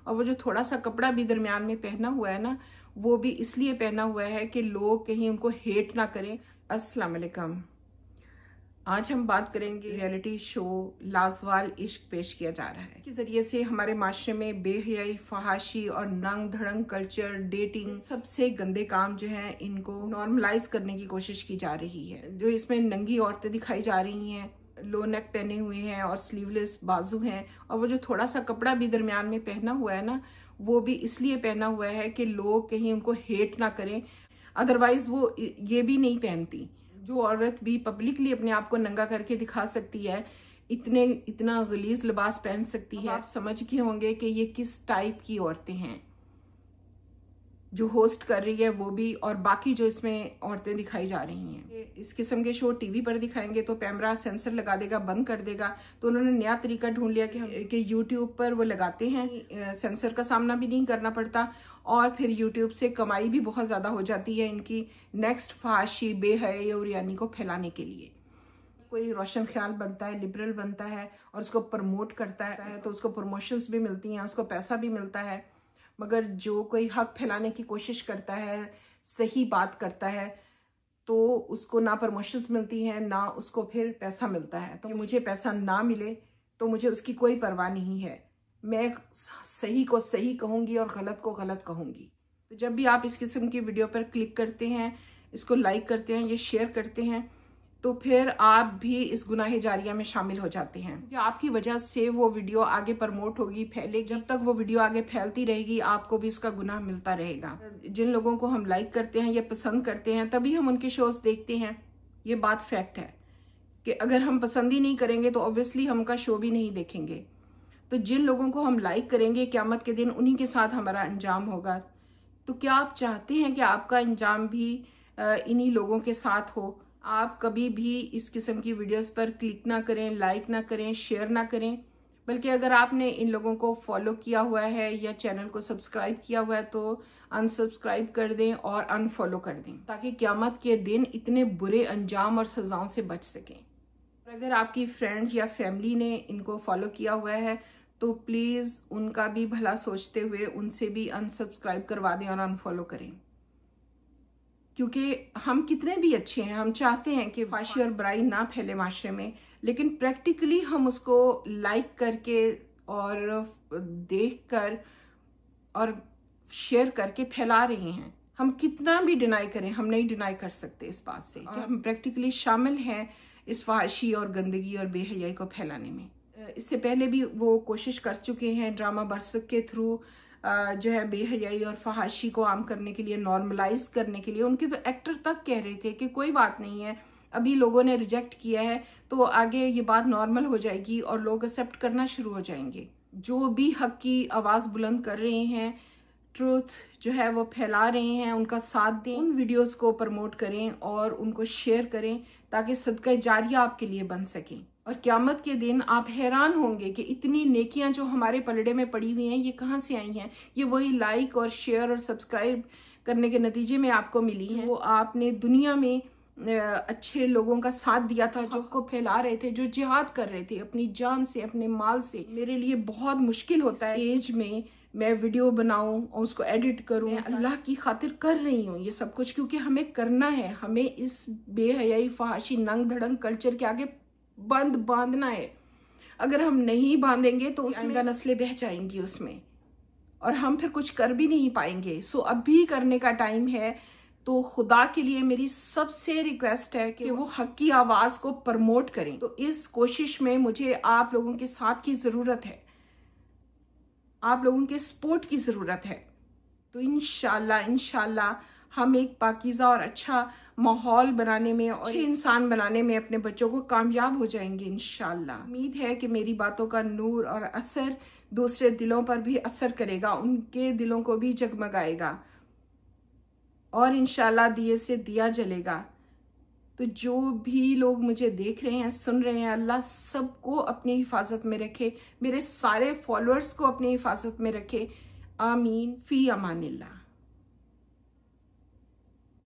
और वो जो थोड़ा सा कपड़ा भी दरमियान में पहना हुआ है ना, वो भी इसलिए पहना हुआ है कि लोग कहीं उनको हेट ना करें। अस्सलाम वालेकुम। आज हम बात करेंगे रियलिटी शो लाजवाल इश्क पेश किया जा रहा है। इसके जरिए से हमारे माशरे में बेहयाई, फहाशी और नंग धड़ंग कल्चर, डेटिंग, सबसे गंदे काम जो हैं इनको नॉर्मलाइज करने की कोशिश की जा रही है। जो इसमें नंगी औरतें दिखाई जा रही हैं, लो नेक पहने हुए हैं और स्लीवलेस बाजू हैं, और वो जो थोड़ा सा कपड़ा भी दरमियान में पहना हुआ है ना, वो भी इसलिए पहना हुआ है कि लोग कहीं उनको हेट ना करें। अदरवाइज वो ये भी नहीं पहनती। जो औरत भी पब्लिकली अपने आप को नंगा करके दिखा सकती है, इतना गलीज लिबास पहन सकती है। आप समझ गए होंगे कि ये किस टाइप की औरतें हैं। जो होस्ट कर रही है वो भी, और बाकी जो इसमें औरतें दिखाई जा रही हैं। इस किस्म के शो टीवी पर दिखाएंगे तो कैमरा सेंसर लगा देगा, बंद कर देगा। तो उन्होंने नया तरीका ढूंढ लिया कि यूट्यूब पर वो लगाते हैं, सेंसर का सामना भी नहीं करना पड़ता, और फिर यूट्यूब से कमाई भी बहुत ज्यादा हो जाती है इनकी नेक्स्ट फहाशी, बेहयाई और यानी को फैलाने के लिए। कोई रोशन ख्याल बनता है, लिबरल बनता है और उसको प्रमोट करता है तो उसको प्रमोशंस भी मिलती हैं, उसको पैसा भी मिलता है। मगर जो कोई हक फैलाने की कोशिश करता है, सही बात करता है, तो उसको ना प्रमोशंस मिलती हैं, ना उसको फिर पैसा मिलता है। तो मुझे पैसा ना मिले तो मुझे उसकी कोई परवाह नहीं है। मैं सही को सही कहूंगी और गलत को गलत कहूंगी। तो जब भी आप इस किस्म की वीडियो पर क्लिक करते हैं, इसको लाइक करते हैं, ये शेयर करते हैं, तो फिर आप भी इस गुनाह जारिया में शामिल हो जाते हैं। क्योंकि आपकी वजह से वो वीडियो आगे प्रमोट होगी, फैलेगी। जब तक वो वीडियो आगे फैलती रहेगी, आपको भी इसका गुनाह मिलता रहेगा। जिन लोगों को हम लाइक करते हैं या पसंद करते हैं, तभी हम उनके शोज देखते हैं। ये बात फैक्ट है कि अगर हम पसंद ही नहीं करेंगे तो ऑब्वियसली हम उनका शो भी नहीं देखेंगे। तो जिन लोगों को हम लाइक करेंगे, क़यामत के दिन उन्हीं के साथ हमारा अंजाम होगा। तो क्या आप चाहते हैं कि आपका अंजाम भी इन्हीं लोगों के साथ हो? आप कभी भी इस किस्म की वीडियोस पर क्लिक ना करें, लाइक ना करें, शेयर ना करें। बल्कि अगर आपने इन लोगों को फॉलो किया हुआ है या चैनल को सब्सक्राइब किया हुआ है तो अनसब्सक्राइब कर दें और अनफॉलो कर दें, ताकि क़यामत के दिन इतने बुरे अंजाम और सजाओं से बच सकें। और अगर आपकी फ्रेंड या फैमिली ने इनको फॉलो किया हुआ है तो प्लीज़ उनका भी भला सोचते हुए उनसे भी अनसब्सक्राइब करवा दें और अनफॉलो करें। क्योंकि हम कितने भी अच्छे हैं, हम चाहते हैं कि फहाशी और बुराई ना फैले माशरे में, लेकिन प्रैक्टिकली हम उसको लाइक करके और देखकर और शेयर करके फैला रहे हैं। हम कितना भी डिनाई करें, हम नहीं डिनाई कर सकते इस बात से कि हम प्रैक्टिकली शामिल हैं इस फहाशी और गंदगी और बेहयाई को फैलाने में। इससे पहले भी वो कोशिश कर चुके हैं ड्रामा बरसक के थ्रू जो है बेहयाई और फहाशी को आम करने के लिए, नॉर्मलाइज करने के लिए। उनके तो एक्टर तक कह रहे थे कि कोई बात नहीं है, अभी लोगों ने रिजेक्ट किया है तो आगे ये बात नॉर्मल हो जाएगी और लोग एक्सेप्ट करना शुरू हो जाएंगे। जो भी हक की आवाज बुलंद कर रहे हैं, ट्रूथ जो है वो फैला रहे हैं, उनका साथ दें, उन वीडियोस को प्रमोट करें और उनको शेयर करें, ताकि सदका जारिया आपके लिए बन सकें। और क़यामत के दिन आप हैरान होंगे कि इतनी नेकियां जो हमारे पलड़े में पड़ी हुई हैं, ये कहाँ से आई हैं। ये वही लाइक और शेयर और सब्सक्राइब करने के नतीजे में आपको मिली हैं। वो आपने दुनिया में अच्छे लोगों का साथ दिया था, जो को फैला रहे थे, जो जिहाद कर रहे थे अपनी जान से, अपने माल से। मेरे लिए बहुत मुश्किल होता है एज में मैं वीडियो बनाऊं और उसको एडिट करूं। अल्लाह की खातिर कर रही हूँ ये सब कुछ, क्योंकि हमें करना है। हमें इस बेहयाई, फहाशी, नंग धड़ंग कल्चर के आगे बांधना है। अगर हम नहीं बांधेंगे तो आइंदा नस्लें बह जाएंगी उसमें, और हम फिर कुछ कर भी नहीं पाएंगे। सो अभी करने का टाइम है। तो खुदा के लिए मेरी सबसे रिक्वेस्ट है कि वो हक की आवाज को प्रमोट करें। तो इस कोशिश में मुझे आप लोगों के साथ की जरूरत है, आप लोगों के सपोर्ट की जरूरत है। तो इंशाल्लाह हम एक पाकीज़ा और अच्छा माहौल बनाने में और अच्छे इंसान बनाने में अपने बच्चों को कामयाब हो जाएंगे इंशाल्लाह। उम्मीद है कि मेरी बातों का नूर और असर दूसरे दिलों पर भी असर करेगा, उनके दिलों को भी जगमगाएगा और इंशाल्लाह दिए से दिया जलेगा। तो जो भी लोग मुझे देख रहे हैं, सुन रहे हैं, अल्लाह सबको अपनी हिफाजत में रखे, मेरे सारे फॉलोअर्स को अपनी हिफाजत में रखे। आमीन फी अमानिल्लाह।